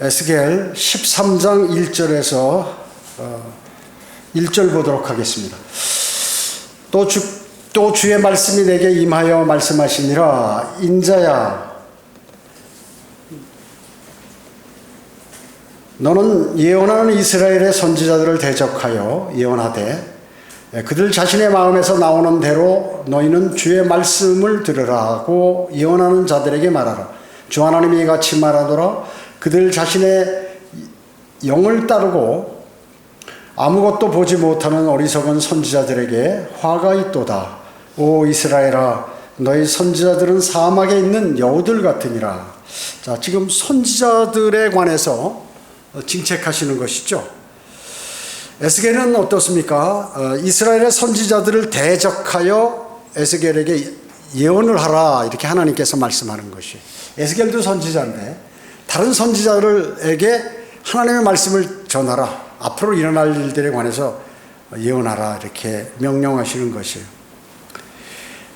에스겔 13장 1절에서 1절 보도록 하겠습니다. 또 주의 말씀이 내게 임하여 말씀하시니라. 인자야, 너는 예언하는 이스라엘의 선지자들을 대적하여 예언하되 그들 자신의 마음에서 나오는 대로 너희는 주의 말씀을 들으라 하고 예언하는 자들에게 말하라. 주 하나님이 이같이 말하노라. 그들 자신의 영을 따르고 아무것도 보지 못하는 어리석은 선지자들에게 화가 있도다. 오 이스라엘아, 너희 선지자들은 사막에 있는 여우들 같으니라. 자, 지금 선지자들에 관해서 징책하시는 것이죠. 에스겔은 어떻습니까? 이스라엘의 선지자들을 대적하여 에스겔에게 예언을 하라, 이렇게 하나님께서 말씀하는 것이. 에스겔도 선지자인데 다른 선지자들에게 하나님의 말씀을 전하라, 앞으로 일어날 일들에 관해서 예언하라, 이렇게 명령하시는 것이에요.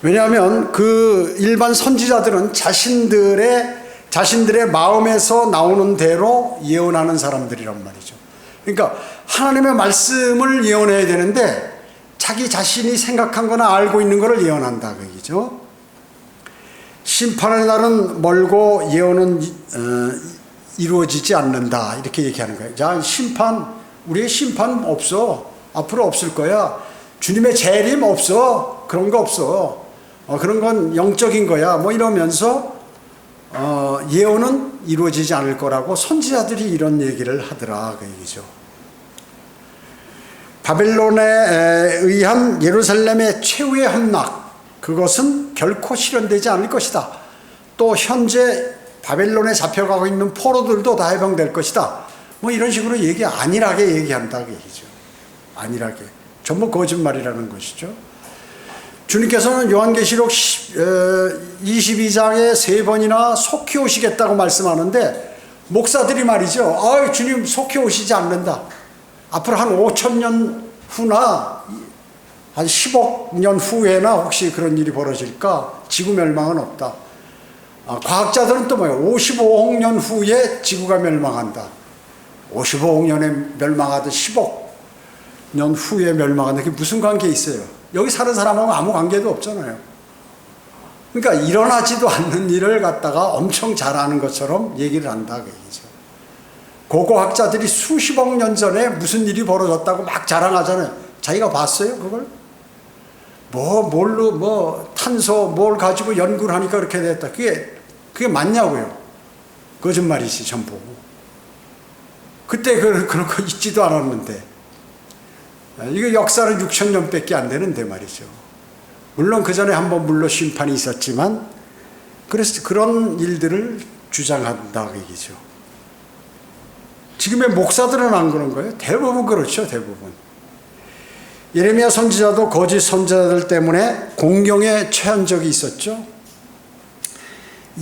왜냐하면 그 일반 선지자들은 자신들의 마음에서 나오는 대로 예언하는 사람들이란 말이죠. 그러니까 하나님의 말씀을 예언해야 되는데 자기 자신이 생각한 거나 알고 있는 거를 예언한다, 그 얘기죠. 심판의 날은 멀고 예언은 이루어지지 않는다, 이렇게 얘기하는 거예요. 자, 우리의 심판 없어. 앞으로 없을 거야. 주님의 재림 없어. 그런 거 없어. 그런 건 영적인 거야. 뭐 이러면서 예언은 이루어지지 않을 거라고 선지자들이 이런 얘기를 하더라, 그 얘기죠. 바벨론에 의한 예루살렘의 최후의 함락, 그것은 결코 실현되지 않을 것이다. 또 현재 바벨론에 잡혀가고 있는 포로들도 다 해방될 것이다. 뭐 이런 식으로 안일하게 얘기한다, 그 얘기죠. 안일하게. 전부 거짓말이라는 것이죠. 주님께서는 요한계시록 22장에 3번이나 속히 오시겠다고 말씀하는데 목사들이 말이죠. 주님 속히 오시지 않는다. 앞으로 한 5,000년 후나 한 10억 년 후에나 혹시 그런 일이 벌어질까? 지구 멸망은 없다. 과학자들은 또 뭐예요? 55억 년 후에 지구가 멸망한다. 55억 년에 멸망하듯 10억 년 후에 멸망한다. 그게 무슨 관계 있어요? 여기 사는 사람하고 아무 관계도 없잖아요. 그러니까 일어나지도 않는 일을 갖다가 엄청 잘 아는 것처럼 얘기를 한다, 그 얘기죠. 고고학자들이 수십억 년 전에 무슨 일이 벌어졌다고 막 자랑하잖아요. 자기가 봤어요, 그걸? 탄소 뭘 가지고 연구를 하니까 그렇게 됐다. 그게 맞냐고요? 거짓말이지, 전부. 그때 그런 거 있지도 않았는데. 이게 역사는 6,000년밖에 안 되는데 말이죠. 물론 그 전에 한번 물로 심판이 있었지만, 그래서 그런 일들을 주장한다, 그 얘기죠. 지금의 목사들은 안 그런 거예요. 대부분 그렇죠, 대부분. 예레미야 선지자도 거짓 선지자들 때문에 공경에 처한 적이 있었죠.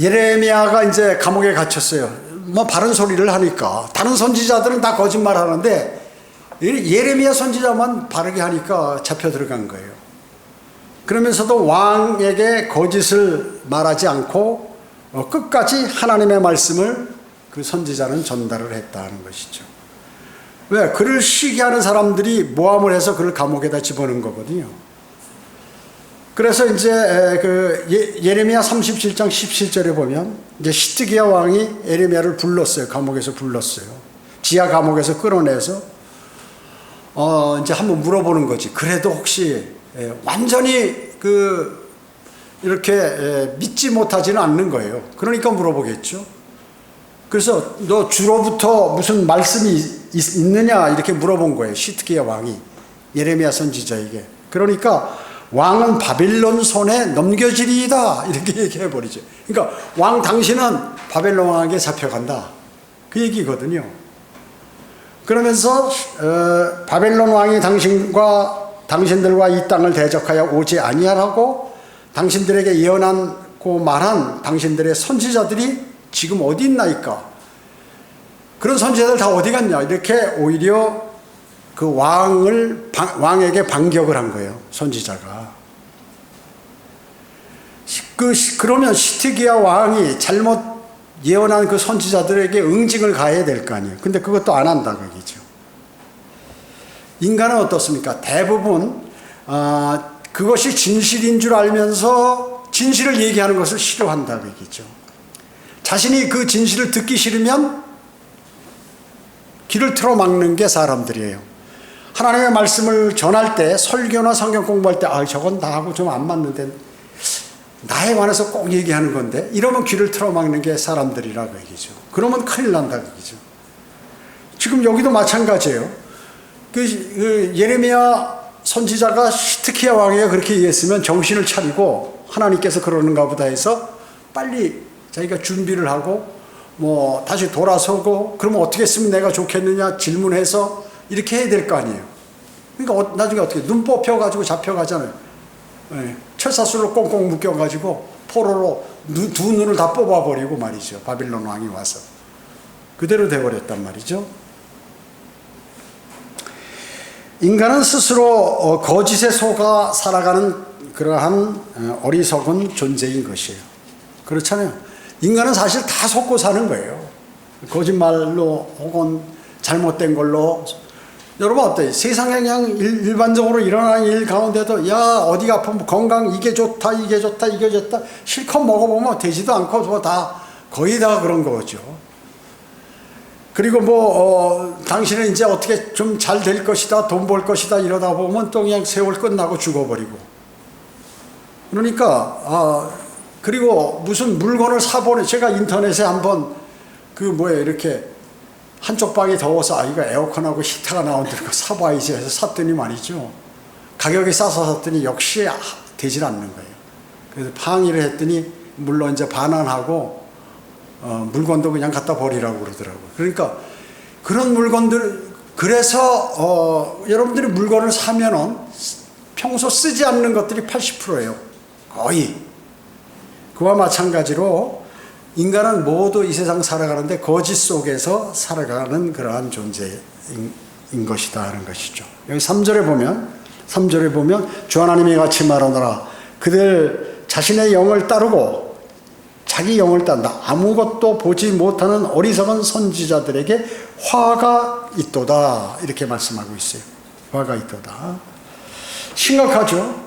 예레미야가 이제 감옥에 갇혔어요. 바른 소리를 하니까. 다른 선지자들은 다 거짓말 하는데 예레미야 선지자만 바르게 하니까 잡혀 들어간 거예요. 그러면서도 왕에게 거짓을 말하지 않고 끝까지 하나님의 말씀을 그 선지자는 전달을 했다는 것이죠. 왜? 그를 시기하는 사람들이 모함을 해서 그를 감옥에다 집어넣은 거거든요. 그래서 이제 예레미야 37장 17절에 보면 이제 시드기야 왕이 예레미야를 불렀어요. 감옥에서 불렀어요. 지하 감옥에서 끌어내서 이제 한번 물어보는 거지. 그래도 혹시 완전히 이렇게 믿지 못하지는 않는 거예요. 그러니까 물어보겠죠. 그래서 너 주로부터 무슨 말씀이 있느냐, 이렇게 물어본 거예요. 시드기야 왕이 예레미야 선지자에게. 그러니까 왕은 바빌론 손에 넘겨지리이다, 이렇게 얘기해 버리죠. 그러니까 왕 당신은 바벨론 왕에게 잡혀간다, 그 얘기거든요. 그러면서 바벨론 왕이 당신들과 이 땅을 대적하여 오지 아니하라고 당신들에게 예언하고 말한 당신들의 선지자들이 지금 어디 있나이까? 그런 선지자들 다 어디 갔냐? 이렇게 오히려 그 왕에게 반격을 한 거예요, 선지자가. 그러면 시드기야 왕이 잘못 예언한 그 선지자들에게 응징을 가해야 될 거 아니에요. 근데 그것도 안 한다 그 얘기죠. 인간은 어떻습니까? 대부분 그것이 진실인 줄 알면서 진실을 얘기하는 것을 싫어한다 그 얘기죠. 자신이 그 진실을 듣기 싫으면 길을 틀어막는 게 사람들이에요. 하나님의 말씀을 전할 때, 설교나 성경 공부할 때 저건 나하고 좀 안 맞는데 나에 관해서 꼭 얘기하는 건데, 이러면 귀를 틀어막는 게 사람들이라고 얘기죠. 그러면 큰일 난다고 얘기죠. 지금 여기도 마찬가지예요. 그 예레미야 선지자가 시트키야 왕이가 그렇게 얘기했으면 정신을 차리고 하나님께서 그러는가 보다 해서 빨리 자기가 준비를 하고 다시 돌아서고, 그러면 어떻게 했으면 내가 좋겠느냐 질문해서 이렇게 해야 될 거 아니에요. 그러니까 나중에 어떻게 눈 뽑혀가지고 잡혀가잖아요. 철사슬로 꽁꽁 묶여가지고 포로로 두 눈을 다 뽑아버리고 말이죠. 바빌론 왕이 와서 그대로 돼버렸단 말이죠. 인간은 스스로 거짓에 속아 살아가는 그러한 어리석은 존재인 것이에요. 그렇잖아요. 인간은 사실 다 속고 사는 거예요. 거짓말로 혹은 잘못된 걸로. 여러분 어때요? 세상에 그냥 일반적으로 일어나는 일 가운데도 어디가 아프면 건강 이게 좋다 이게 좋다 이게 좋다 실컷 먹어보면 되지도 않고 다 거의 다 그런 거죠. 그리고 당신은 이제 어떻게 좀 잘 될 것이다 돈 벌 것이다 이러다 보면 또 그냥 세월 끝나고 죽어버리고. 그러니까 그리고 무슨 물건을 사보내, 제가 인터넷에 한번 이렇게 한쪽 방이 더워서 이거 에어컨하고 히터가 나온다는 거 사봐야지 해서 샀더니 말이죠. 가격이 싸서 샀더니 역시 되질 않는 거예요. 그래서 항의를 했더니 물론 이제 반환하고 물건도 그냥 갖다 버리라고 그러더라고요. 그러니까 그런 물건들, 그래서 여러분들이 물건을 사면은 평소 쓰지 않는 것들이 80%예요. 거의. 그와 마찬가지로 인간은 모두 이 세상 살아가는데 거짓 속에서 살아가는 그러한 존재인 것이다 하는 것이죠. 여기 3절에 보면 주 하나님이 같이 말하노라. 그들 자신의 영을 따르고 자기 영을 딴다. 아무것도 보지 못하는 어리석은 선지자들에게 화가 있도다. 이렇게 말씀하고 있어요. 화가 있도다. 심각하죠.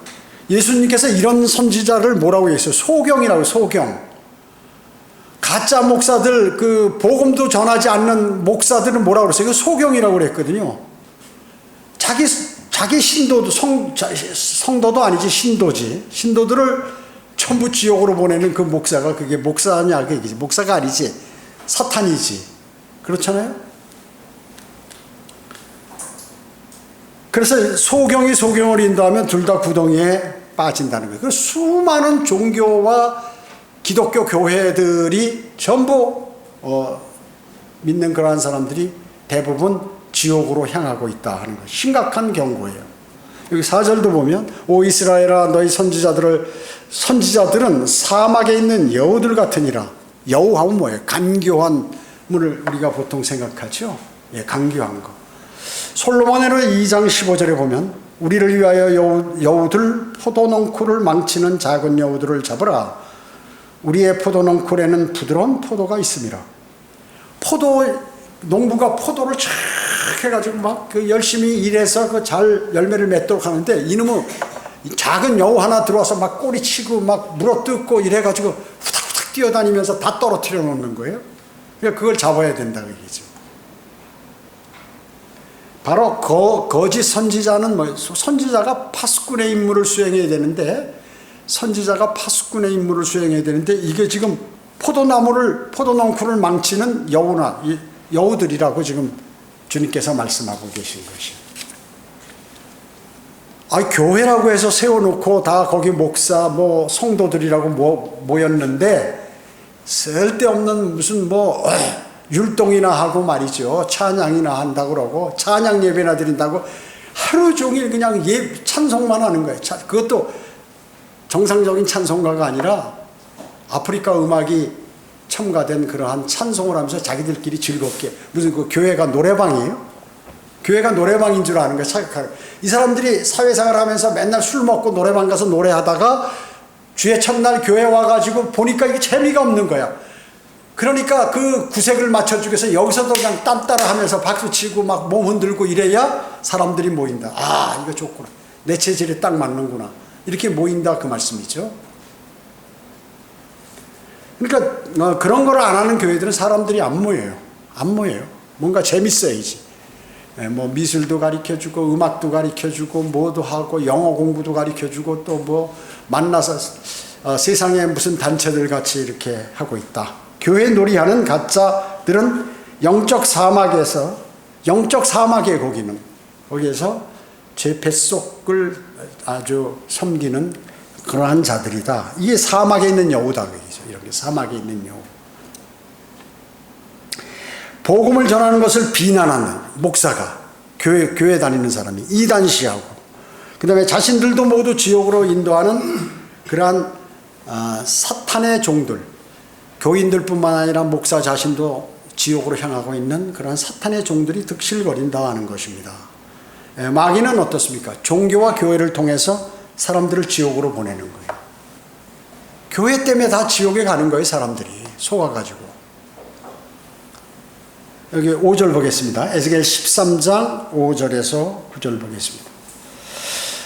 예수님께서 이런 선지자를 뭐라고 했어요? 소경이라고. 소경. 가짜 목사들, 복음도 전하지 않는 목사들은 뭐라고 그랬어요? 이거 소경이라고 그랬거든요. 자기 신도도, 성도도 아니지, 신도지. 신도들을 전부 지옥으로 보내는 그 목사가 그게 목사냐, 그 얘기지. 목사가 아니지. 사탄이지. 그렇잖아요? 그래서 소경이 소경을 인도하면 둘 다 구덩이에 빠진다는 거예요. 그 수많은 종교와 기독교 교회들이 전부 믿는 그러한 사람들이 대부분 지옥으로 향하고 있다 하는 것. 심각한 경고예요. 여기 4절도 보면 오 이스라엘아 너희 선지자들은 사막에 있는 여우들 같으니라. 여우하면 뭐예요? 간교한 물을 우리가 보통 생각하죠. 간교한 거. 솔로몬의 2장 15절에 보면 우리를 위하여 여우들 포도넝쿨을 망치는 작은 여우들을 잡으라. 우리의 포도넝쿨에는 부드러운 포도가 있습니다. 농부가 포도를 쫙 해가지고 막 열심히 일해서 잘 열매를 맺도록 하는데 이놈은 작은 여우 하나 들어와서 막 꼬리치고 막 물어뜯고 이래가지고 후닥후닥 뛰어다니면서 다 떨어뜨려 놓는 거예요. 그러니까 그걸 잡아야 된다고 얘기죠. 바로 거짓 선지자는 선지자가 파수꾼의 임무를 수행해야 되는데 선지자가 파수꾼의 임무를 수행해야 되는데 이게 지금 포도농쿨을 망치는 여우들이라고 지금 주님께서 말씀하고 계신 것이에요. 교회라고 해서 세워놓고 다 거기 목사 성도들이라고 모였는데 쓸데없는 무슨 율동이나 하고 말이죠. 찬양이나 한다고 그러고 찬양 예배나 드린다고 하루 종일 그냥 찬송만 하는 거예요. 그것도 정상적인 찬송가가 아니라 아프리카 음악이 첨가된 그러한 찬송을 하면서 자기들끼리 즐겁게 무슨 교회가 노래방이에요? 교회가 노래방인 줄 아는 거예요. 착각하는. 이 사람들이 사회생활을 하면서 맨날 술 먹고 노래방 가서 노래하다가 주의 첫날 교회 와가지고 보니까 이게 재미가 없는 거야. 그러니까 그 구색을 맞춰주기 위해서 여기서도 그냥 땀 따라 하면서 박수치고 막 몸 흔들고 이래야 사람들이 모인다. 아, 이거 좋구나. 내 체질에 딱 맞는구나. 이렇게 모인다 그 말씀이죠. 그러니까 그런 걸 안 하는 교회들은 사람들이 안 모여요. 안 모여요. 뭔가 재밌어야지. 뭐 미술도 가르쳐주고 음악도 가르쳐주고 뭐도 하고 영어 공부도 가르쳐주고 또 뭐 만나서 세상에 무슨 단체들 같이 이렇게 하고 있다. 교회 놀이하는 가짜들은 영적 사막에서 영적 사막에 거기에서 죄 뱃속을 아주 섬기는 그러한 자들이다. 이게 사막에 있는 여우다. 그죠? 이렇게 사막에 있는 여우. 복음을 전하는 것을 비난하는 목사가 교회 다니는 사람이 이단시하고 그 다음에 자신들도 모두 지옥으로 인도하는 그러한 사탄의 종들, 교인들뿐만 아니라 목사 자신도 지옥으로 향하고 있는 그러한 사탄의 종들이 득실거린다 하는 것입니다. 마귀는 어떻습니까? 종교와 교회를 통해서 사람들을 지옥으로 보내는 거예요. 교회 때문에 다 지옥에 가는 거예요. 사람들이 속아가지고. 여기 5절 보겠습니다. 에스겔 13장 5절에서 9절 보겠습니다.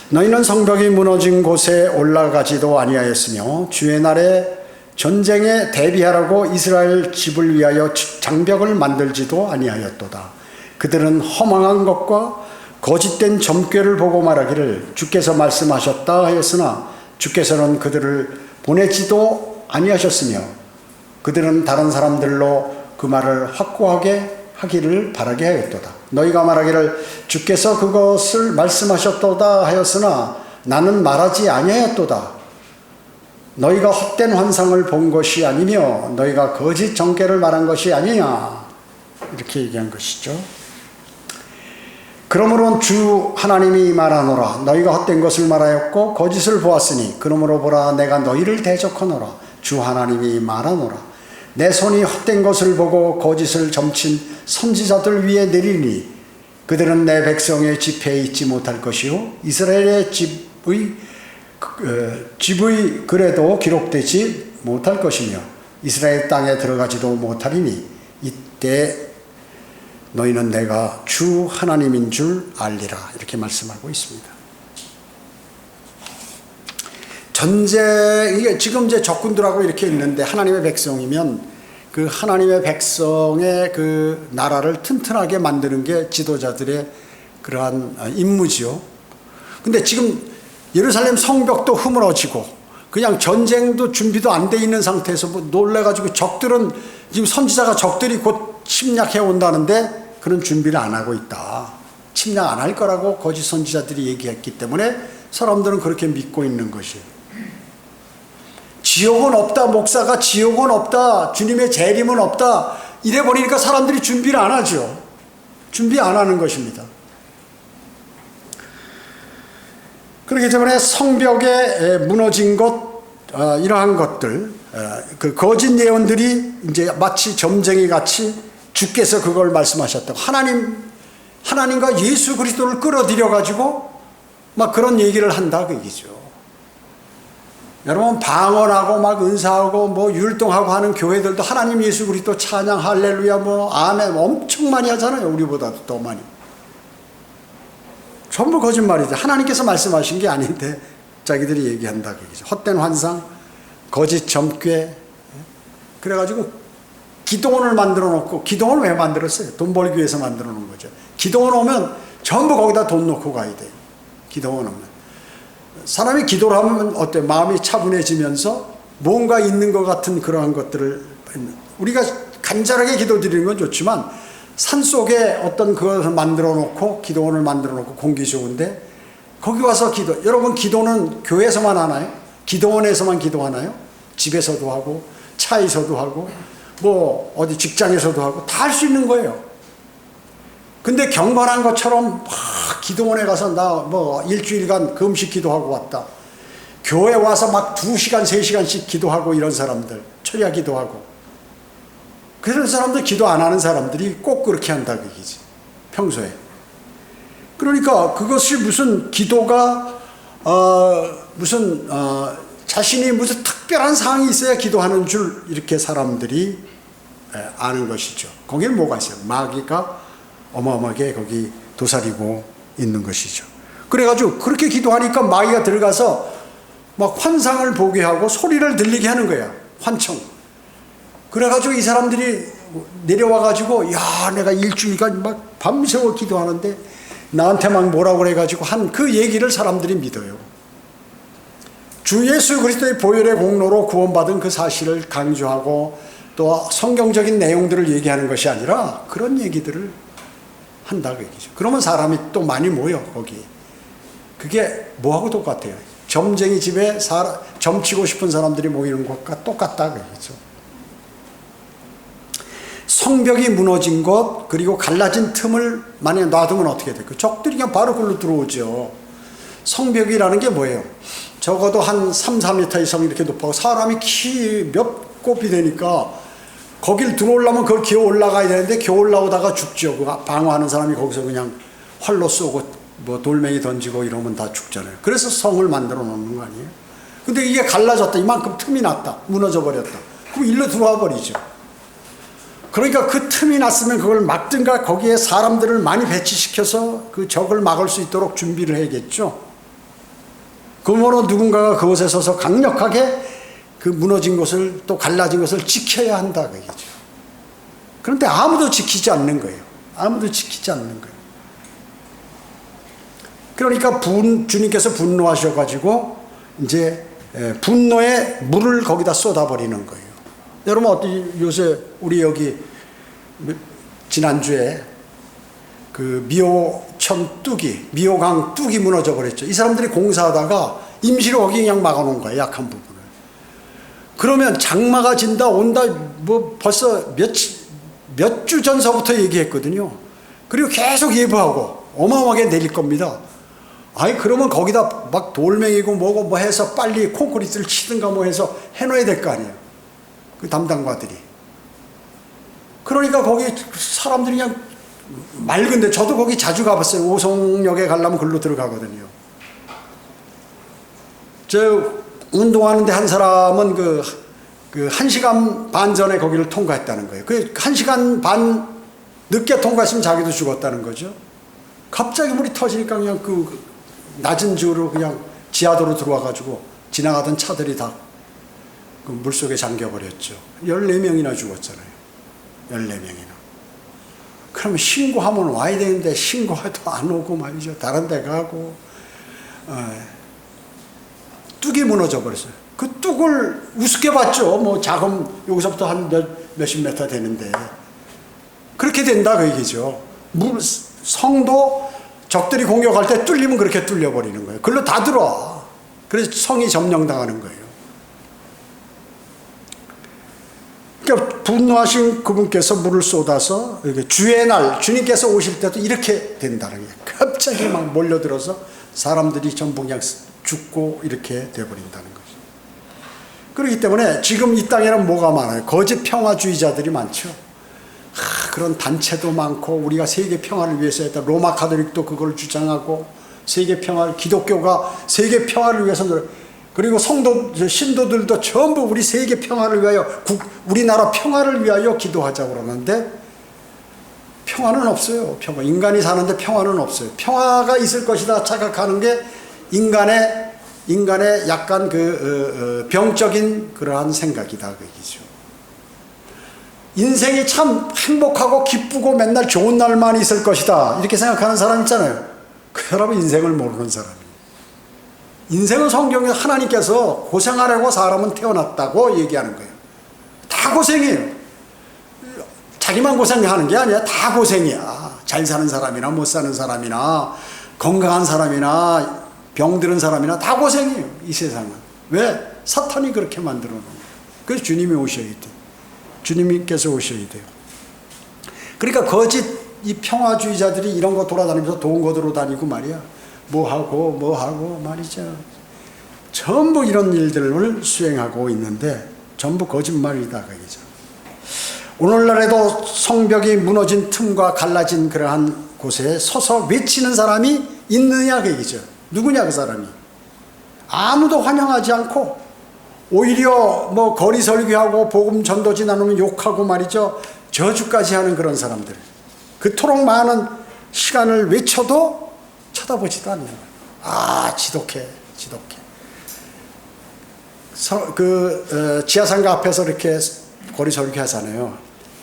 너희는 성벽이 무너진 곳에 올라가지도 아니하였으며 주의 날에 전쟁에 대비하라고 이스라엘 집을 위하여 장벽을 만들지도 아니하였도다. 그들은 허망한 것과 거짓된 점괘를 보고 말하기를 주께서 말씀하셨다 하였으나 주께서는 그들을 보내지도 아니하셨으며 그들은 다른 사람들로 그 말을 확고하게 하기를 바라게 하였도다. 너희가 말하기를 주께서 그것을 말씀하셨도다 하였으나 나는 말하지 아니하였도다. 너희가 헛된 환상을 본 것이 아니며 너희가 거짓 정죄를 말한 것이 아니냐. 이렇게 얘기한 것이죠. 그러므로 주 하나님이 말하노라. 너희가 헛된 것을 말하였고 거짓을 보았으니 그러므로 보라 내가 너희를 대적하노라. 주 하나님이 말하노라. 내 손이 헛된 것을 보고 거짓을 점친 선지자들 위에 내리니 그들은 내 백성의 집회에 있지 못할 것이요 이스라엘의 집의 글에도 기록되지 못할 것이며 이스라엘 땅에 들어가지도 못하리니 이때 너희는 내가 주 하나님인 줄 알리라. 이렇게 말씀하고 있습니다. 이게 지금 이제 적군들하고 이렇게 있는데 하나님의 백성이면 그 하나님의 백성의 그 나라를 튼튼하게 만드는 게 지도자들의 그러한 임무지요. 근데 지금 예루살렘 성벽도 허물어지고 그냥 전쟁도 준비도 안 돼 있는 상태에서 뭐 놀래가지고 적들은 지금 선지자가 적들이 곧 침략해 온다는데 그런 준비를 안 하고 있다. 침략 안 할 거라고 거짓 선지자들이 얘기했기 때문에 사람들은 그렇게 믿고 있는 것이에요. 지옥은 없다. 목사가 지옥은 없다. 주님의 재림은 없다. 이래 버리니까 사람들이 준비를 안 하죠. 준비 안 하는 것입니다. 그렇기 때문에 성벽에 무너진 것, 이러한 것들, 그 거짓 예언들이 이제 마치 점쟁이 같이 주께서 그걸 말씀하셨다고 하나님과 예수 그리스도를 끌어들여 가지고 막 그런 얘기를 한다 그 얘기죠. 여러분 방언하고 막 은사하고 뭐 율동하고 하는 교회들도 하나님 예수 그리스도 찬양 할렐루야 뭐 아멘 엄청 많이 하잖아요. 우리보다도 더 많이. 전부 거짓말이죠. 하나님께서 말씀하신 게 아닌데 자기들이 얘기한다 그 얘기죠. 헛된 환상, 거짓 점괘. 그래가지고 기도원을 만들어 놓고, 기도원을 왜 만들었어요? 돈 벌기 위해서 만들어 놓은 거죠. 기도원 오면 전부 거기다 돈 놓고 가야 돼요. 기도원 오면. 사람이 기도를 하면 어때? 마음이 차분해지면서 뭔가 있는 것 같은 그러한 것들을, 우리가 간절하게 기도 드리는 건 좋지만 산속에 어떤 그것을 만들어 놓고 기도원을 만들어 놓고 공기 좋은데 거기 와서 기도. 여러분 기도는 교회에서만 하나요? 기도원에서만 기도하나요? 집에서도 하고 차에서도 하고 뭐 어디 직장에서도 하고 다 할 수 있는 거예요. 근데 경건한 것처럼 막 기도원에 가서 나 뭐 일주일간 금식 기도하고 왔다. 교회 와서 막 2시간 3시간씩 기도하고 이런 사람들, 철야 기도하고 그런 사람들, 기도 안 하는 사람들이 꼭 그렇게 한다 그 얘기지 평소에. 그러니까 그것이 무슨 기도가 자신이 무슨 특별한 상황이 있어야 기도하는 줄 이렇게 사람들이 아는 것이죠. 거기에 뭐가 있어요? 마귀가 어마어마하게 거기 도사리고 있는 것이죠. 그래가지고 그렇게 기도하니까 마귀가 들어가서 막 환상을 보게 하고 소리를 들리게 하는 거야. 환청. 그래가지고 이 사람들이 내려와가지고 야 내가 일주일간 막 밤새워 기도하는데 나한테 막 뭐라고 그래가지고 한 그 얘기를 사람들이 믿어요. 주 예수 그리스도의 보혈의 공로로 구원받은 그 사실을 강조하고 또 성경적인 내용들을 얘기하는 것이 아니라 그런 얘기들을 한다고 얘기죠. 그러면 사람이 또 많이 모여 거기. 그게 뭐하고 똑같아요? 점쟁이 집에 점치고 싶은 사람들이 모이는 것과 똑같다고 얘기죠. 성벽이 무너진 것 그리고 갈라진 틈을 만약에 놔두면 어떻게 될까요? 적들이 그냥 바로 글로 들어오죠. 성벽이라는 게 뭐예요? 적어도 한 3, 4m 이상 이렇게 높아고 사람이 키 몇 곱이 되니까 거길 들어오려면 그걸 기어 올라가야 되는데 기어 올라오다가 죽죠. 그 방어하는 사람이 거기서 그냥 활로 쏘고 뭐 돌멩이 던지고 이러면 다 죽잖아요. 그래서 성을 만들어 놓는 거 아니에요? 근데 이게 갈라졌다. 이만큼 틈이 났다. 무너져 버렸다. 그럼 일로 들어와 버리죠. 그러니까 그 틈이 났으면 그걸 막든가 거기에 사람들을 많이 배치시켜서 그 적을 막을 수 있도록 준비를 해야겠죠. 그러므로 누군가가 그곳에 서서 강력하게 그 무너진 것을 또 갈라진 것을 지켜야 한다 그 얘기죠. 그런데 아무도 지키지 않는 거예요. 아무도 지키지 않는 거예요. 그러니까 주님께서 분노하셔가지고 이제 분노의 물을 거기다 쏟아버리는 거예요. 여러분 요새 우리 여기 지난주에 그 미호강 뚝이 무너져 버렸죠. 이 사람들이 공사하다가 임시로 거기 그냥 막아놓은 거예요. 약한 부분을. 그러면 장마가 진다 온다 뭐 벌써 몇 주 전서부터 얘기했거든요. 그리고 계속 예보하고 어마어마하게 내릴 겁니다. 아니 그러면 거기다 막 돌멩이고 뭐고 뭐 해서 빨리 콘크리트를 치든가 뭐 해서 해놔야 될 거 아니에요. 그 담당관들이. 그러니까 거기 사람들이 그냥 맑은데 저도 거기 자주 가봤어요. 오송역에 가려면 글로 들어가거든요. 저 운동하는데 한 사람은 그 1시간 반 전에 거기를 통과했다는 거예요. 그 1시간 반 늦게 통과했으면 자기도 죽었다는 거죠. 갑자기 물이 터지니까 그냥 그 낮은 지으로 그냥 지하도로 들어와가지고 지나가던 차들이 다 그 물속에 잠겨버렸죠. 14명이나 죽었잖아요. 14명이나. 그러면 신고하면 와야 되는데 신고해도 안 오고 말이죠. 다른 데 가고. 뚝이 무너져 버렸어요. 그 뚝을 우습게 봤죠. 뭐 자금 여기서부터 한 몇십 메타 되는데. 그렇게 된다 그 얘기죠. 성도 적들이 공격할 때 뚫리면 그렇게 뚫려버리는 거예요. 글로 다 들어와. 그래서 성이 점령당하는 거예요. 그러니까 분노하신 그분께서 물을 쏟아서 주의 날 주님께서 오실 때도 이렇게 된다는 거예요. 갑자기 막 몰려들어서 사람들이 전부 그냥 죽고 이렇게 돼버린다는 거죠. 그렇기 때문에 지금 이 땅에는 뭐가 많아요? 거짓 평화주의자들이 많죠. 그런 단체도 많고 우리가 세계 평화를 위해서 했다. 로마 가톨릭도 그걸 주장하고 세계 평화, 기독교가 세계 평화를 위해서 그리고 신도들도 전부 우리 세계 평화를 위하여 우리나라 평화를 위하여 기도하자고 그러는데 평화는 없어요. 인간이 사는데 평화는 없어요. 평화가 있을 것이다 착각하는 게 인간의 약간 병적인 그러한 생각이다 그 얘기죠. 인생이 참 행복하고 기쁘고 맨날 좋은 날만 있을 것이다 이렇게 생각하는 사람 있잖아요. 그 사람은 인생을 모르는 사람이에요. 인생은 성경에서 하나님께서 고생하라고 사람은 태어났다고 얘기하는 거예요. 다 고생이에요. 자기만 고생하는 게 아니야. 다 고생이야. 잘 사는 사람이나 못 사는 사람이나 건강한 사람이나 병들은 사람이나 다 고생이에요. 이 세상은. 왜? 사탄이 그렇게 만들어 놓은 거예요. 그래서 주님이 오셔야 돼. 주님께서 오셔야 돼요. 그러니까 거짓 이 평화주의자들이 이런 거 돌아다니면서 돈 거두러 다니고 말이야. 뭐 하고 말이죠. 전부 이런 일들을 수행하고 있는데 전부 거짓말이다 그 얘기죠. 오늘날에도 성벽이 무너진 틈과 갈라진 그러한 곳에 서서 외치는 사람이 있느냐 그 얘기죠. 누구냐 그 사람이. 아무도 환영하지 않고 오히려 뭐 거리 설교하고 복음 전도지 나누면 욕하고 말이죠. 저주까지 하는 그런 사람들. 그토록 많은 시간을 외쳐도 쳐다보지도 않는 거예요. 아, 지독해. 지하상가 앞에서 이렇게 거리 설교하잖아요.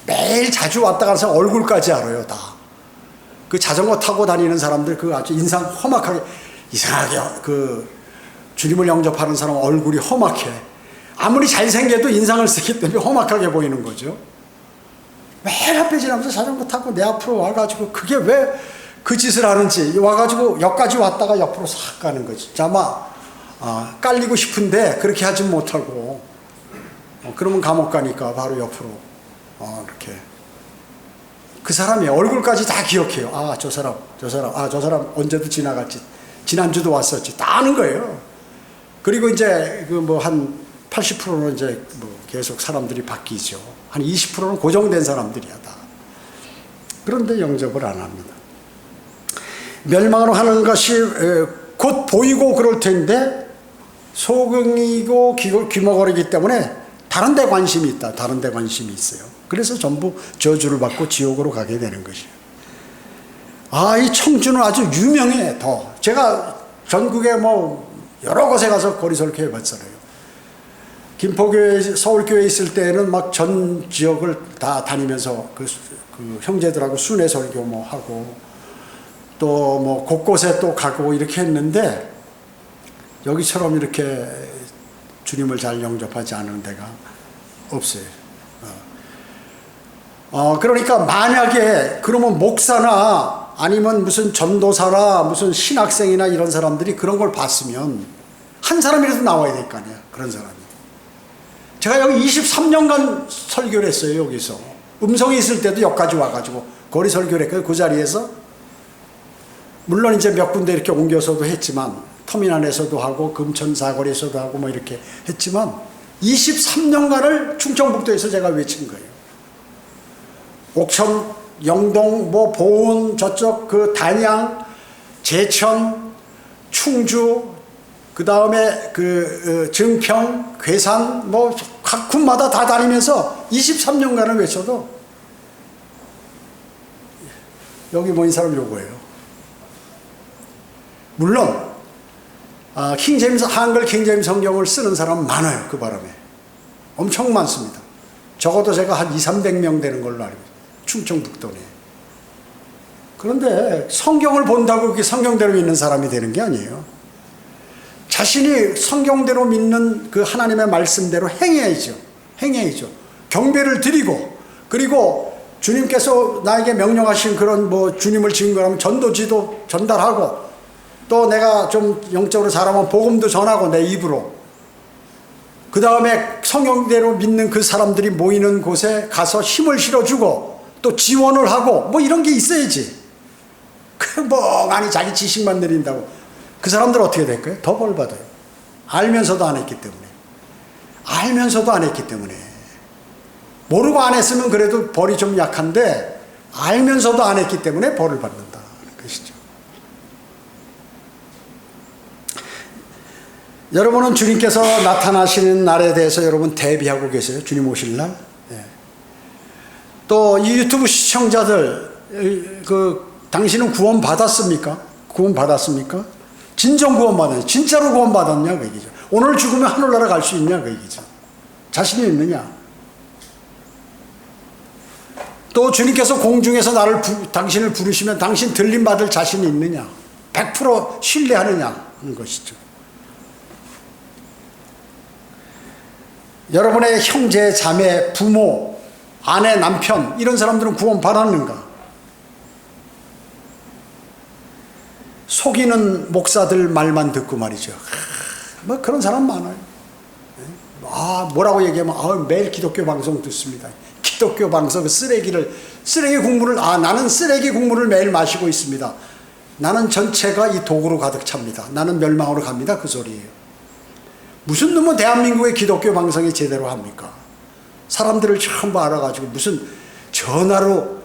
매일 자주 왔다 가서 얼굴까지 알아요, 다. 그 자전거 타고 다니는 사람들, 그 아주 인상 험악하게, 이상하게, 주님을 영접하는 사람 얼굴이 험악해. 아무리 잘생겨도 인상을 쓰기 때문에 험악하게 보이는 거죠. 매일 앞에 지나면서 자전거 타고 내 앞으로 와가지고, 그게 왜 그 짓을 하는지, 와가지고 역까지 왔다가 옆으로 싹 가는 거지. 아마, 깔리고 싶은데 그렇게 하지 못하고, 그러면 감옥 가니까 바로 옆으로, 이렇게. 그 사람이 얼굴까지 다 기억해요. 아, 저 사람, 저 사람 언제도 지나갔지. 지난주도 왔었지. 다 아는 거예요. 그리고 이제 한 80%는 이제 계속 사람들이 바뀌죠. 한 20%는 고정된 사람들이야, 다. 그런데 영접을 안 합니다. 멸망으로 하는 것이 곧 보이고 그럴 텐데 소경이고 귀머거리기 때문에 다른 데 관심이 있다. 다른 데 관심이 있어요. 그래서 전부 저주를 받고 지옥으로 가게 되는 것이에요. 아, 이 청주는 아주 유명해, 더. 제가 전국에 여러 곳에 가서 거리 설교해 봤잖아요. 김포교회, 서울교회 있을 때는 막 전 지역을 다 다니면서 그 형제들하고 순회 설교 하고 또 곳곳에 또 가고 이렇게 했는데 여기처럼 이렇게 주님을 잘 영접하지 않은 데가 없어요. 그러니까 만약에 그러면 목사나 아니면 무슨 전도사나 무슨 신학생이나 이런 사람들이 그런 걸 봤으면 한 사람이라도 나와야 될 거 아니야. 그런 사람이. 제가 여기 23년간 설교를 했어요. 여기서. 음성이 있을 때도 여기까지 와가지고 거리 설교를 했거든요. 그 자리에서. 물론 이제 몇 군데 이렇게 옮겨서도 했지만 터미널에서도 하고 금천사거리에서도 하고 이렇게 했지만 23년간을 충청북도에서 제가 외친 거예요. 옥천, 영동, 보은, 저쪽 단양, 제천, 충주, 그 다음에 증평, 괴산, 각 군마다 다 다니면서 23년간을 외쳐도 여기 모인 사람 요거예요. 물론 한글 킹제임스 성경을 쓰는 사람은 많아요. 그 바람에 엄청 많습니다. 적어도 제가 한 200~300명 되는 걸로 알고 있어요. 충청북도 내. 그런데 성경을 본다고 그게 성경대로 믿는 사람이 되는 게 아니에요. 자신이 성경대로 믿는 그 하나님의 말씀대로 행해야죠. 경배를 드리고, 그리고 주님께서 나에게 명령하신 그런 주님을 증거하면 전도지도 전달하고, 또 내가 좀 영적으로 자라면 복음도 전하고 내 입으로. 그 다음에 성경대로 믿는 그 사람들이 모이는 곳에 가서 힘을 실어주고 또 지원을 하고 이런 게 있어야지. 멍하니 자기 지식만 내린다고. 그 사람들 어떻게 될까요? 더 벌 받아요. 알면서도 안 했기 때문에. 모르고 안 했으면 그래도 벌이 좀 약한데 알면서도 안 했기 때문에 벌을 받는다는 것이죠. 여러분은 주님께서 나타나시는 날에 대해서 여러분 대비하고 계세요? 주님 오실 날? 네. 또 이 유튜브 시청자들, 당신은 구원 받았습니까? 진정 구원 받았냐? 진짜로 구원 받았냐? 그 얘기죠. 오늘 죽으면 하늘나라 갈 수 있냐? 그 얘기죠. 자신이 있느냐? 또 주님께서 공중에서 당신을 부르시면 당신 들림 받을 자신이 있느냐? 100% 신뢰하느냐? 하는 것이죠. 여러분의 형제, 자매, 부모, 아내, 남편 이런 사람들은 구원 받았는가? 속이는 목사들 말만 듣고 말이죠. 그런 사람 많아요. 뭐라고 얘기하면 매일 기독교 방송 듣습니다. 기독교 방송 쓰레기 국물을 나는 쓰레기 국물을 매일 마시고 있습니다. 나는 전체가 이 독으로 가득 찹니다. 나는 멸망으로 갑니다. 그 소리예요. 무슨 놈은 대한민국의 기독교 방송이 제대로 합니까? 사람들을 전부 알아가지고 무슨 전화로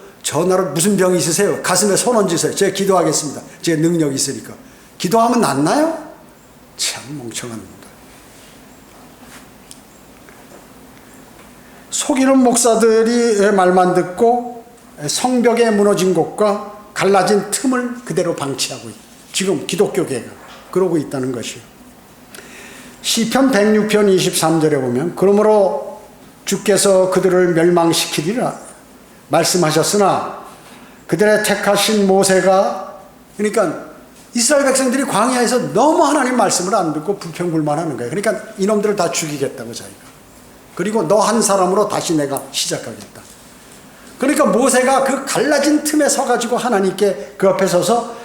무슨 병이 있으세요? 가슴에 손 얹으세요. 제가 기도하겠습니다. 제가 능력이 있으니까. 기도하면 낫나요? 참 멍청합니다. 속이는 목사들이 말만 듣고 성벽에 무너진 곳과 갈라진 틈을 그대로 방치하고 있다. 지금 기독교계가 그러고 있다는 것이요. 시편 106편 23절에 보면 그러므로 주께서 그들을 멸망시키리라 말씀하셨으나 그들의 택하신 모세가, 그러니까 이스라엘 백성들이 광야에서 너무 하나님 말씀을 안 듣고 불평불만하는 거예요. 그러니까 이놈들을 다 죽이겠다고 자기가. 그리고 너 한 사람으로 다시 내가 시작하겠다. 그러니까 모세가 그 갈라진 틈에 서가지고 하나님께 그 앞에 서서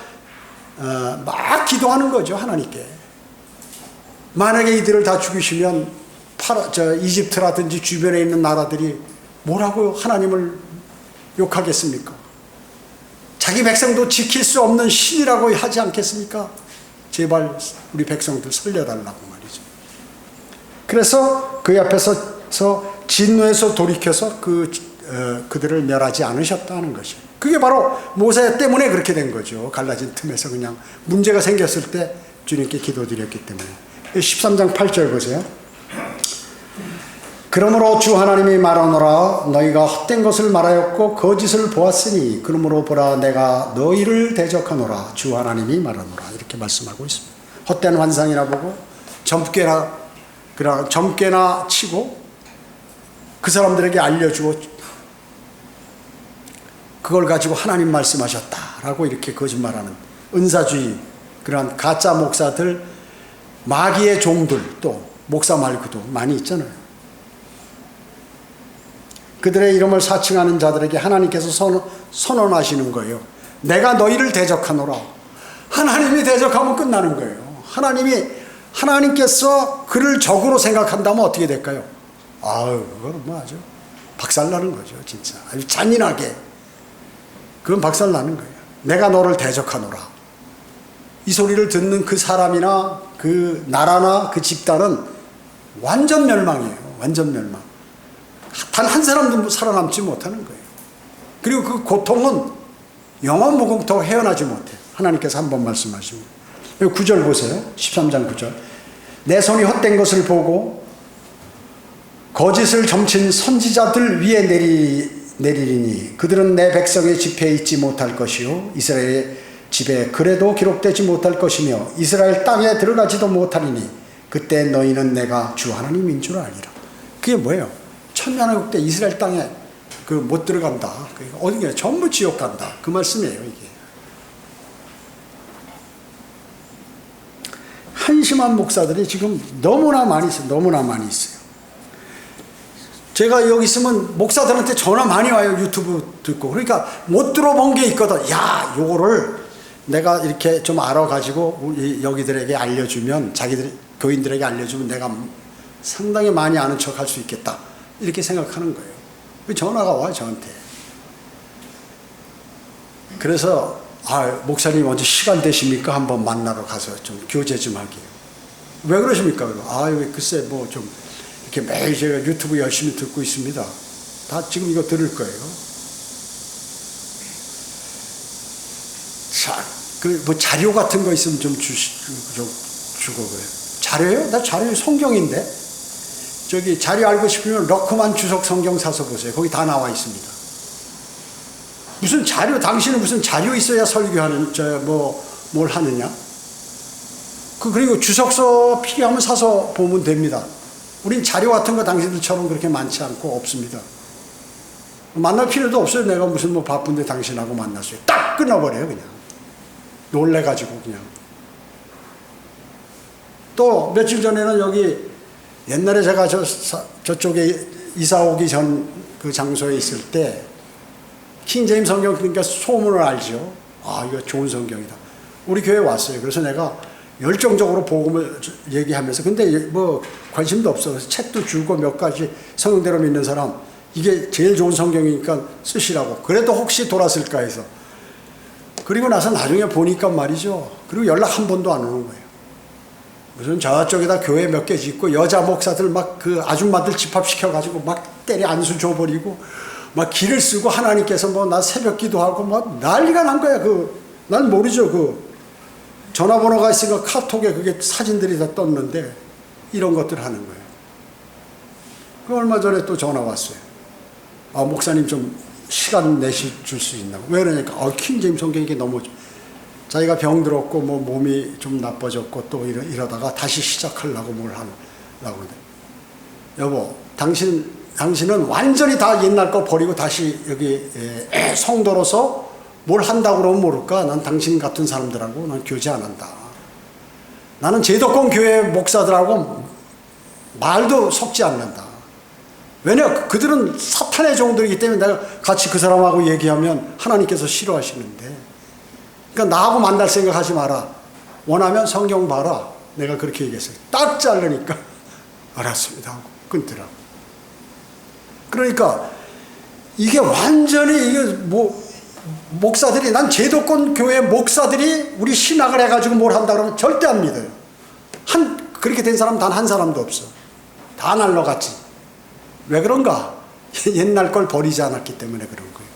막 기도하는 거죠. 하나님께. 만약에 이들을 다 죽이시면 이집트라든지 주변에 있는 나라들이 뭐라고 하나님을 욕하겠습니까? 자기 백성도 지킬 수 없는 신이라고 하지 않겠습니까? 제발 우리 백성들 살려달라고 말이죠. 그래서 그 앞에서 진노에서 돌이켜서 그들을 멸하지 않으셨다는 것이에요. 그게 바로 모세 때문에 그렇게 된 거죠. 갈라진 틈에서 그냥 문제가 생겼을 때 주님께 기도드렸기 때문에. 13장 8절 보세요. 그러므로 주 하나님이 말하노라 너희가 헛된 것을 말하였고 거짓을 보았으니 그러므로 보라 내가 너희를 대적하노라 주 하나님이 말하노라 이렇게 말씀하고 있습니다. 헛된 환상이나 보고 젊게나 치고 그 사람들에게 알려주고 그걸 가지고 하나님 말씀하셨다라고 이렇게 거짓말하는 은사주의, 그러한 가짜 목사들, 마귀의 종들, 또 목사 말고도 많이 있잖아요. 그들의 이름을 사칭하는 자들에게 하나님께서 선언하시는 거예요. 내가 너희를 대적하노라. 하나님이 대적하면 끝나는 거예요. 하나님께서 그를 적으로 생각한다면 어떻게 될까요? 아유, 그건 뭐 아주 박살나는 거죠, 진짜. 아주 잔인하게. 그건 박살나는 거예요. 내가 너를 대적하노라. 이 소리를 듣는 그 사람이나 그 나라나 그 집단은 완전 멸망이에요. 완전 멸망. 단 한 사람도 살아남지 못하는 거예요. 그리고 그 고통은 영원 무궁토록 헤어나지 못해요. 하나님께서 한번 말씀하십니다. 9절 보세요. 13장 9절. 내 손이 헛된 것을 보고 거짓을 점친 선지자들 위에 내리리니 그들은 내 백성의 집회에 있지 못할 것이요 이스라엘의 집에 그래도 기록되지 못할 것이며 이스라엘 땅에 들어가지도 못하리니 그때 너희는 내가 주 하나님인 줄 알리라. 그게 뭐예요? 천년왕국 때 이스라엘 땅에 못 들어간다. 어디가 전부 지옥 간다. 그 말씀이에요, 이게. 한심한 목사들이 지금 너무나 많이 있어요. 너무나 많이 있어요. 제가 여기 있으면 목사들한테 전화 많이 와요. 유튜브 듣고. 그러니까 못 들어본 게 있거든. 야, 요거를 내가 이렇게 좀 알아가지고 우리 여기들에게 알려주면, 자기들 교인들에게 알려주면 내가 상당히 많이 아는 척 할 수 있겠다. 이렇게 생각하는 거예요. 전화가 와요, 저한테. 그래서 목사님 언제 시간 되십니까? 한번 만나러 가서 좀 교제 좀 하게요. 왜 그러십니까? 글쎄 뭐 좀 이렇게 매일 제가 유튜브 열심히 듣고 있습니다. 다 지금 이거 들을 거예요. 자, 뭐 자료 같은 거 있으면 좀 주고 그래요. 자료요? 나 자료 성경인데. 저기 자료 알고 싶으면 러크만 주석 성경 사서 보세요. 거기 다 나와 있습니다. 무슨 자료, 당신은 무슨 자료 있어야 설교하는, 뭘 하느냐? 그리고 주석서 필요하면 사서 보면 됩니다. 우린 자료 같은 거 당신들처럼 그렇게 많지 않고 없습니다. 만날 필요도 없어요. 내가 무슨 바쁜데 당신하고 만났어요. 딱 끊어버려요, 그냥. 놀래가지고 그냥. 또 며칠 전에는 여기 옛날에 제가 저쪽에 이사 오기 전 그 장소에 있을 때 킹제임 성경, 그러니까 소문을 알죠. 이거 좋은 성경이다. 우리 교회에 왔어요. 그래서 내가 열정적으로 복음을 얘기하면서, 근데 뭐 관심도 없어. 책도 주고 몇 가지 성경대로 믿는 사람, 이게 제일 좋은 성경이니까 쓰시라고. 그래도 혹시 돌았을까 해서. 그리고 나서 나중에 보니까 말이죠. 그리고 연락 한 번도 안 오는 거예요. 무슨 저쪽에다 교회 몇 개 짓고 여자 목사들 막 그 아줌마들 집합시켜가지고 막 때려 안수 줘버리고 막 길을 쓰고 하나님께서 나 새벽 기도하고 막 난리가 난 거야. 난 모르죠. 전화번호가 있으니까 카톡에 그게 사진들이 다 떴는데 이런 것들 하는 거예요. 얼마 전에 또 전화 왔어요. 목사님 좀 시간 내줄 수 있나? 왜 그러니까 킹제임스 성경이 이게 너무 자기가 병들었고 뭐 몸이 좀 나빠졌고 또 이러다가 다시 시작하려고 뭘 하려고 그러는데, 여보, 당신은 완전히 다 옛날 거 버리고 다시 여기 성도로서 뭘 한다고 그러면 모를까? 난 당신 같은 사람들하고 난 교제 안 한다. 나는 제도권 교회 목사들하고 말도 섞지 않는다. 왜냐? 그들은 사탄의 종들이기 때문에 내가 같이 그 사람하고 얘기하면 하나님께서 싫어하시는데, 그러니까 나하고 만날 생각하지 마라. 원하면 성경 봐라. 내가 그렇게 얘기했어요. 딱 자르니까 알았습니다 하고 끊더라고. 그러니까 이게 완전히 이게 목사들이, 난 제도권 교회 목사들이 우리 신학을 해가지고 뭘 한다 그러면 절대 안 믿어요. 그렇게 된 사람 단 한 사람도 없어. 다 날라갔지. 왜 그런가? 옛날 걸 버리지 않았기 때문에 그런 거예요.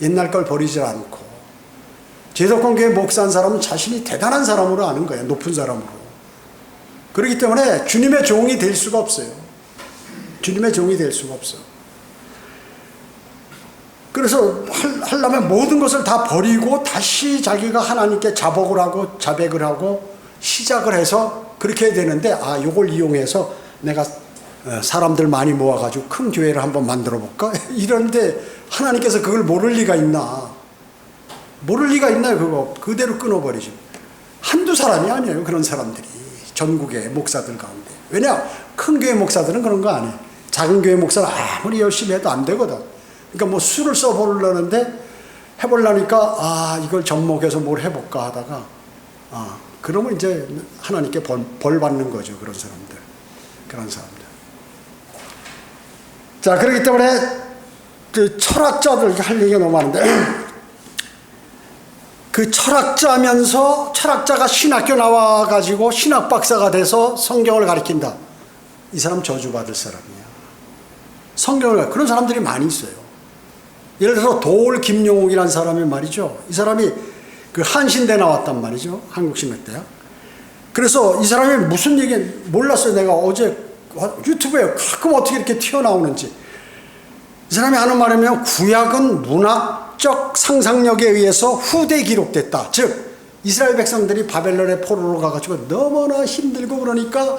옛날 걸 버리지 않고 제도권 교회 목사한 사람은 자신이 대단한 사람으로 아는 거예요. 높은 사람으로. 그렇기 때문에 주님의 종이 될 수가 없어요. 주님의 종이 될 수가 없어. 그래서 하려면 모든 것을 다 버리고 다시 자기가 하나님께 자복을 하고 자백을 하고 시작을 해서 그렇게 해야 되는데, 요걸 이용해서 내가 사람들 많이 모아가지고 큰 교회를 한번 만들어 볼까? 이런데 하나님께서 그걸 모를 리가 있나? 모를 리가 있나요? 그거 그대로 끊어버리죠. 한두 사람이 아니에요. 그런 사람들이 전국의 목사들 가운데. 왜냐? 큰 교회 목사들은 그런 거 아니에요. 작은 교회 목사는 아무리 열심히 해도 안 되거든. 그러니까 뭐 수를 써보려는데 해보려니까 이걸 접목해서 뭘 해볼까 하다가 그러면 이제 하나님께 벌 받는 거죠. 그런 사람들. 자, 그렇기 때문에 그 철학자들 할 얘기가 너무 많은데, 그 철학자가 신학교 나와가지고 신학 박사가 돼서 성경을 가르친다. 이 사람 저주받을 사람이야. 그런 사람들이 많이 있어요. 예를 들어서 도올 김용욱이라는 사람이 말이죠. 이 사람이 그 한신대 나왔단 말이죠. 한국신학대학. 그래서 이 사람이 무슨 얘기 몰랐어요. 내가 어제 유튜브에 가끔 어떻게 이렇게 튀어나오는지. 이 사람이 하는 말이면 구약은 문학적 상상력에 의해서 후대에 기록됐다. 즉 이스라엘 백성들이 바벨론의 포로로 가가지고 너무나 힘들고 그러니까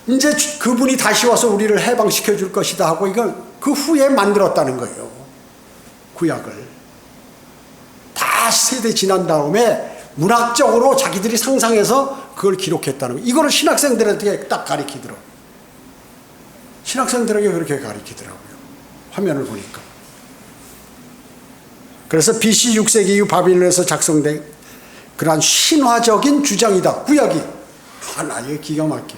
이제 그분이 다시 와서 우리를 해방시켜 줄 것이다 하고 이걸 그 후에 만들었다는 거예요. 구약을 다 세대 지난 다음에 문학적으로 자기들이 상상해서 그걸 기록했다는 거예요. 이거를 신학생들한테 딱 가르치더라고요. 신학생들에게 그렇게 가르치더라고요. 화면을 보니까. 그래서 BC 6세기 이후 바빌론에서 작성된 그러한 신화적인 주장이다. 구약이. 이게 기가 막혀.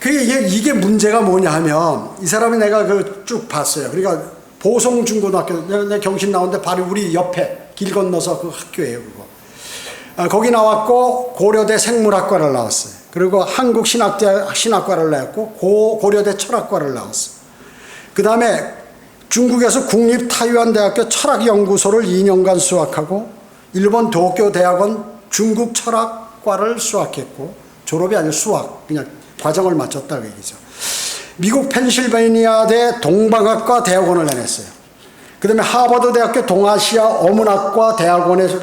이게 문제가 뭐냐 하면, 이 사람이 내가 쭉 봤어요. 그러니까 보성중고등학교, 내가 경신 나오는데 바로 우리 옆에 길 건너서 그 학교예요, 그거. 거기 나왔고 고려대 생물학과를 나왔어요. 그리고 한국신학과를 나왔고 고려대 철학과를 나왔어요. 그 다음에 중국에서 국립타이완대학교 철학연구소를 2년간 수학하고 일본 도쿄대학원 중국철학과를 수학했고, 졸업이 아니라 수학, 그냥 과정을 마쳤다고 얘기죠. 미국 펜실베이니아대 동방학과 대학원을 다녔어요. 그 다음에 하버드 대학교 동아시아 어문학과 대학원에서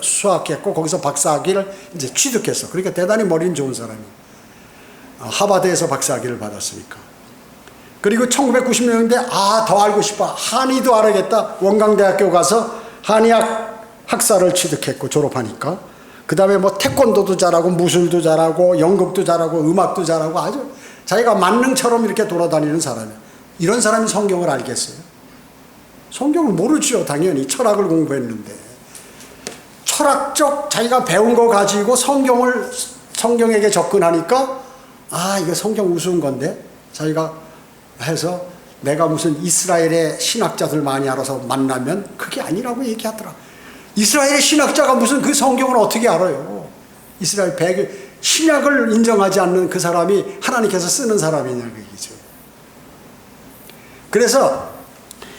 수학했고 거기서 박사학위를 이제 취득했어. 그러니까 대단히 머리는 좋은 사람이에요. 하버드에서 박사학위를 받았으니까. 그리고 1990년대 더 알고 싶어. 한의도 알아야겠다. 원광대학교 가서 한의학 학사를 취득했고 졸업하니까. 그 다음에 뭐 태권도도 잘하고 무술도 잘하고 연극도 잘하고 음악도 잘하고 아주 자기가 만능처럼 이렇게 돌아다니는 사람이에요. 이런 사람이 성경을 알겠어요? 성경을 모르죠. 당연히 철학을 공부했는데. 철학적 자기가 배운 거 가지고 성경에게 접근하니까 이거 성경 우스운 건데 자기가 해서 내가 무슨 이스라엘의 신학자들 많이 알아서 만나면 그게 아니라고 얘기하더라. 이스라엘의 신학자가 무슨 그 성경을 어떻게 알아요? 이스라엘 신약을 인정하지 않는 그 사람이 하나님께서 쓰는 사람이냐고 얘기죠. 그래서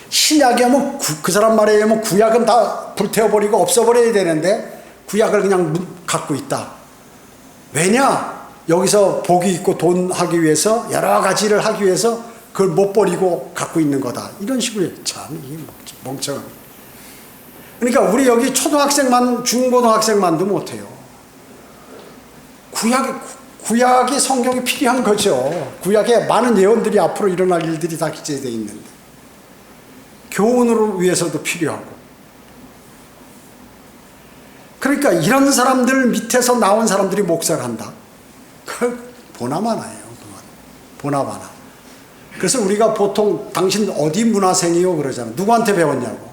신약이 하면 그 사람 말에 의하면 구약은 다 불태워버리고 없어버려야 되는데 구약을 그냥 갖고 있다. 왜냐? 여기서 복이 있고 돈 하기 위해서 여러 가지를 하기 위해서 그걸 못 버리고 갖고 있는 거다. 이런 식으로 참 이게 멍청한. 그러니까 우리 여기 초등학생만 중고등학생만도 못해요. 구약이 성경이 필요한 거죠. 구약에 많은 예언들이 앞으로 일어날 일들이 다 기재되어 있는데 교훈을 위해서도 필요하고. 그러니까 이런 사람들 밑에서 나온 사람들이 목사를 한다. 보나마나예요. 보나마나. 그래서 우리가 보통 당신 어디 문화생이요 그러잖아. 누구한테 배웠냐고.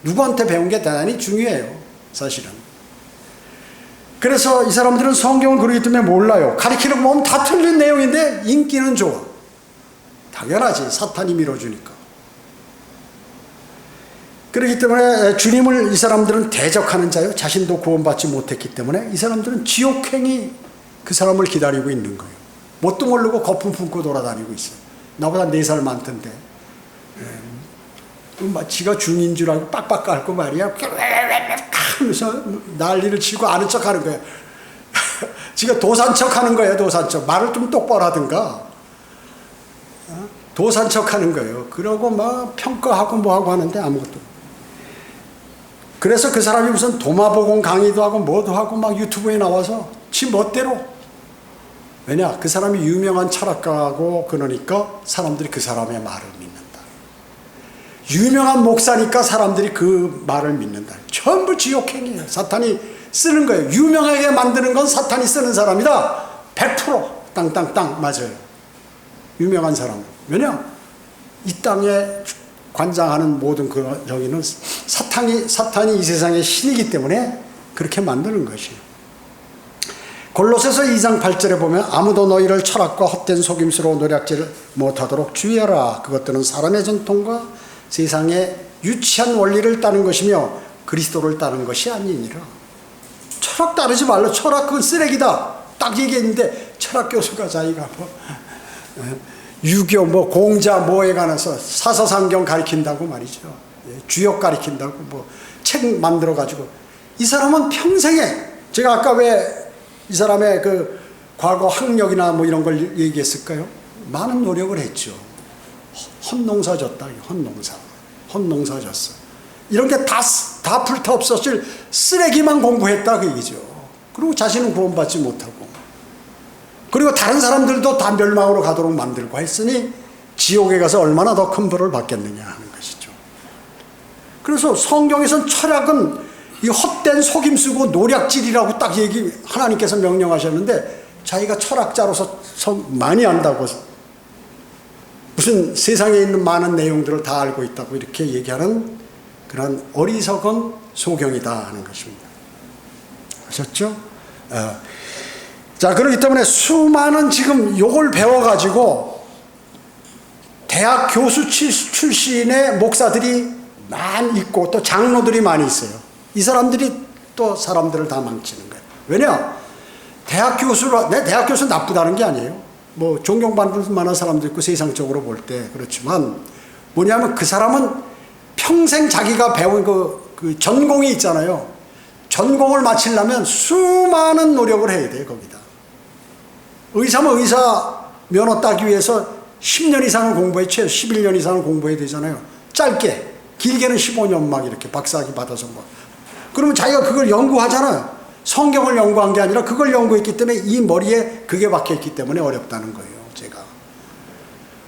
누구한테 배운 게 대단히 중요해요. 사실은. 그래서 이 사람들은 성경을 그러기 때문에 몰라요. 가리키는 거 보면 다 틀린 내용인데 인기는 좋아. 당연하지. 사탄이 밀어주니까. 그렇기 때문에 주님을 이 사람들은 대적하는 자요. 자신도 구원받지 못했기 때문에 이 사람들은 지옥행이 그 사람을 기다리고 있는 거예요. 뭣도 모르고 거품 품고 돌아다니고 있어요. 나보다 4살 많던데. 지가 중인 줄 알고 빡빡 깎고 말이야. 하면서 난리를 치고 아는 척 하는 거예요. 지가 도산척 하는 거예요. 도산척. 말을 좀 똑바로 하든가. 도산척 하는 거예요. 그러고 막 평가하고 뭐하고 하는데 아무것도. 그래서 그 사람이 무슨 도마복음 강의도 하고 뭐도 하고 막 유튜브에 나와서 지 멋대로. 왜냐? 그 사람이 유명한 철학가고 그러니까 사람들이 그 사람의 말을 믿는다. 유명한 목사니까 사람들이 그 말을 믿는다. 전부 지옥행이에요. 사탄이 쓰는 거예요. 유명하게 만드는 건 사탄이 쓰는 사람이다. 100% 땅땅땅 맞아요. 유명한 사람. 왜냐? 이 땅에 관장하는 모든 그 여기는 사탄이 이 세상의 신이기 때문에 그렇게 만드는 것이에요. 골로새서 2장 8절에 보면 아무도 너희를 철학과 헛된 속임수로 노략질 못하도록 주의하라. 그것들은 사람의 전통과 세상의 유치한 원리를 따른 것이며 그리스도를 따른 것이 아니니라. 철학 따르지 말라. 철학 그건 쓰레기다. 딱 얘기했는데 철학 교수가 자기가 뭐 유교 뭐 공자 뭐에 관해서 사서상경 가리킨다고 말이죠. 주역 가리킨다고 뭐 책 만들어 가지고 이 사람은 평생에 제가 아까 왜 이 사람의 그 과거 학력이나 뭐 이런 걸 얘기했을까요? 많은 노력을 했죠. 헛농사 졌다. 헛농사 졌어. 이런 게 다 불타 없었을 쓰레기만 공부했다 그 얘기죠. 그리고 자신은 구원받지 못하고 그리고 다른 사람들도 다 멸망으로 가도록 만들고 했으니 지옥에 가서 얼마나 더 큰 벌을 받겠느냐 하는 것이죠. 그래서 성경에선 철학은 이 헛된 속임수고 노략질이라고 딱 하나님께서 명령하셨는데 자기가 철학자로서 많이 안다고 무슨 세상에 있는 많은 내용들을 다 알고 있다고 이렇게 얘기하는 그런 어리석은 소경이다 하는 것입니다. 아셨죠? 자, 그렇기 때문에 수많은 지금 요걸 배워가지고 대학 교수 출신의 목사들이 많이 있고 또 장로들이 많이 있어요. 이 사람들이 또 사람들을 다 망치는 거예요. 왜냐? 대학 교수는 나쁘다는 게 아니에요. 뭐 존경받을 만한 사람도 있고 세상적으로 볼 때 그렇지만 뭐냐면 그 사람은 평생 자기가 배운 그 전공이 있잖아요. 전공을 마치려면 수많은 노력을 해야 돼요. 거기다. 의사면 의사 면허 따기 위해서 10년 이상을 공부해, 최소 11년 이상을 공부해야 되잖아요. 짧게, 길게는 15년 막 이렇게 박사학위 받아서 뭐. 그러면 자기가 그걸 연구하잖아요. 성경을 연구한 게 아니라 그걸 연구했기 때문에 이 머리에 그게 박혀있기 때문에 어렵다는 거예요. 제가.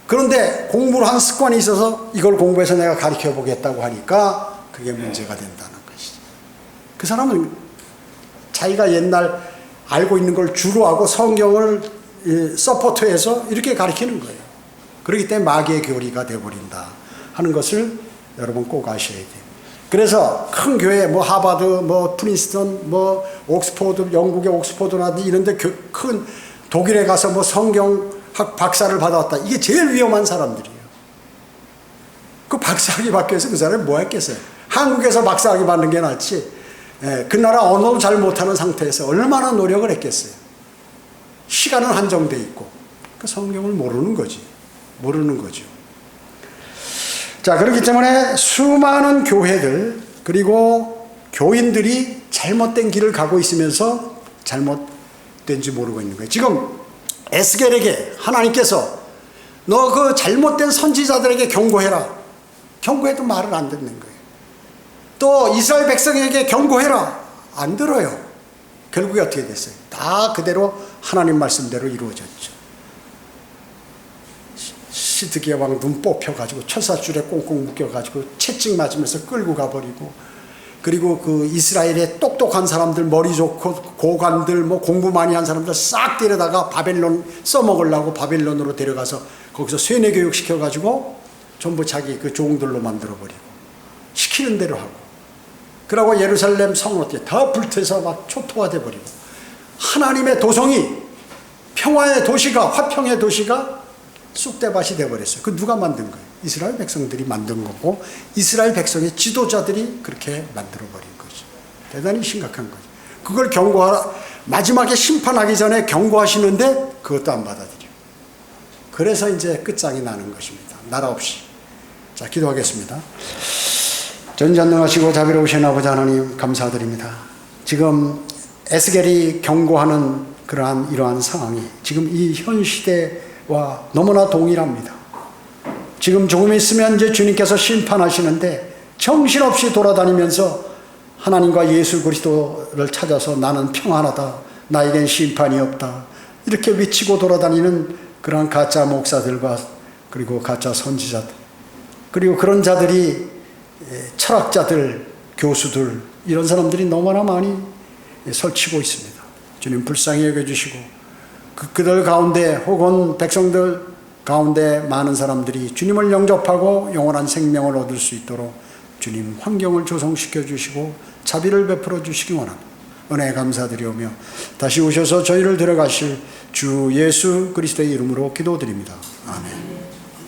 그런데 공부를 한 습관이 있어서 이걸 공부해서 내가 가르쳐 보겠다고 하니까 그게 문제가 된다는 것이죠. 그 사람은 자기가 옛날 알고 있는 걸 주로 하고 성경을 서포트해서 이렇게 가르치는 거예요. 그렇기 때문에 마귀의 교리가 되어버린다 하는 것을 여러분 꼭 아셔야 돼요. 그래서 큰 교회, 뭐 하버드, 뭐 프린스턴, 뭐 옥스포드, 영국의 옥스포드나 이런데 큰 독일에 가서 뭐 성경학 박사를 받아왔다. 이게 제일 위험한 사람들이에요. 그 박사학위 받기 위해서 그 사람이 뭐 했겠어요? 한국에서 박사학위 받는 게 낫지. 그 나라 언어도 잘 못하는 상태에서 얼마나 노력을 했겠어요. 시간은 한정돼 있고. 그 성경을 모르는 거지. 모르는 거죠. 자, 그렇기 때문에 수많은 교회들 그리고 교인들이 잘못된 길을 가고 있으면서 잘못된지 모르고 있는 거예요. 지금 에스겔에게 하나님께서 너 그 잘못된 선지자들에게 경고해라. 경고해도 말을 안 듣는 거예요. 또 이스라엘 백성에게 경고해라. 안 들어요. 결국에 어떻게 됐어요? 다 그대로 하나님 말씀대로 이루어졌죠. 시드기야 왕 눈 뽑혀가지고 철사줄에 꽁꽁 묶여가지고 채찍 맞으면서 끌고 가버리고, 그리고 그 이스라엘의 똑똑한 사람들, 머리 좋고 고관들, 뭐 공부 많이 한 사람들 싹 데려다가 바벨론 써먹으려고 바벨론으로 데려가서 거기서 세뇌 교육 시켜가지고 전부 자기 그 종들로 만들어버리고 시키는 대로 하고, 그러고 예루살렘 성은 어떻게 다 불태서 막 초토화돼 버리고, 하나님의 도성이, 평화의 도시가, 화평의 도시가 쑥대밭이 돼버렸어요. 그 누가 만든 거예요? 이스라엘 백성들이 만든 거고, 이스라엘 백성의 지도자들이 그렇게 만들어버린 거죠. 대단히 심각한 거죠. 그걸 경고하라, 마지막에 심판하기 전에 경고하시는데 그것도 안 받아들여요. 그래서 이제 끝장이 나는 것입니다. 나라 없이. 자, 기도하겠습니다. 전지전능하시고 자비로우신 아버지 하나님, 감사드립니다. 지금 에스겔이 경고하는 이러한 상황이 지금 이 현 시대와 너무나 동일합니다. 지금 조금 있으면 이제 주님께서 심판하시는데 정신없이 돌아다니면서 하나님과 예수 그리스도를 찾아서 나는 평안하다, 나에겐 심판이 없다, 이렇게 외치고 돌아다니는 그러한 가짜 목사들과 그리고 가짜 선지자들, 그리고 그런 자들이 철학자들, 교수들, 이런 사람들이 너무나 많이 설치고 있습니다. 주님 불쌍히 여겨주시고 그들 가운데 혹은 백성들 가운데 많은 사람들이 주님을 영접하고 영원한 생명을 얻을 수 있도록 주님 환경을 조성시켜 주시고 자비를 베풀어 주시기 원합니다. 은혜 감사드리오며 다시 오셔서 저희를 데려가실 주 예수 그리스도의 이름으로 기도드립니다.